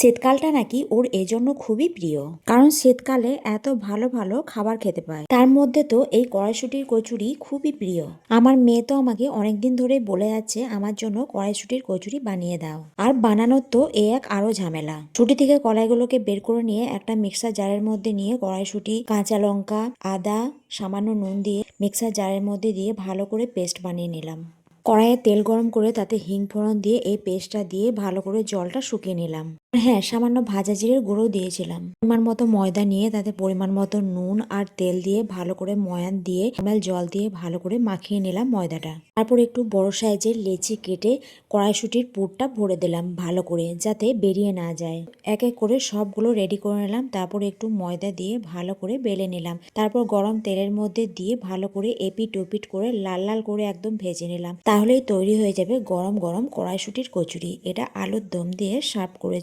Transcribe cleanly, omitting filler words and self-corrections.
শীতকালটা নাকি ওর এজন্য খুবই প্রিয়, কারণ শীতকালে এত ভালো ভালো খাবার খেতে পায়। তার মধ্যে তো এই কড়াইশুটির কচুরি খুবই প্রিয়। আমার মেয়ে তো আমাকে অনেকদিন ধরে বলে যাচ্ছে আমার জন্য কড়াইশুটির কচুরি বানিয়ে দাও। আর বানানোর তো এ এক আরো ঝামেলা। ছুটি থেকে কড়াইগুলোকে বের করে নিয়ে একটা মিক্সার জারের মধ্যে নিয়ে কড়াইশুটি, কাঁচা লঙ্কা, আদা, সামান্য নুন দিয়ে মিক্সার জারের মধ্যে দিয়ে ভালো করে পেস্ট বানিয়ে নিলাম। কড়াইয়ে তেল গরম করে তাতে হিং ফোড়ন দিয়ে এই পেস্টটা দিয়ে ভালো করে জলটা শুকিয়ে নিলাম। হ্যাঁ, সামান্য ভাজা জিরের গুঁড়ো দিয়েছিলাম। পরিমাণ মতো ময়দা নিয়ে তাতে পরিমাণ মতো নুন আর তেল দিয়ে ভালো করে ময়ান দিয়ে জল দিয়ে ভালো করে মাখিয়ে নিলাম ময়দাটা। তারপর একটু বড় সাইজের লেচি কেটে কড়াইশুটির পুরটা ভরে দিলাম ভালো করে, যাতে বেরিয়ে না যায়। এক এক করে সবগুলো রেডি করে নিলাম। তারপর একটু ময়দা দিয়ে ভালো করে বেলে নিলাম। তারপর গরম তেলের মধ্যে দিয়ে ভালো করে এপিট ওপিট করে লাল লাল করে একদম ভেজে নিলাম। তাহলেই তৈরি হয়ে যাবে গরম গরম কড়াইশুটির কচুরি। এটা আলুর দম দিয়ে সার্ভ করে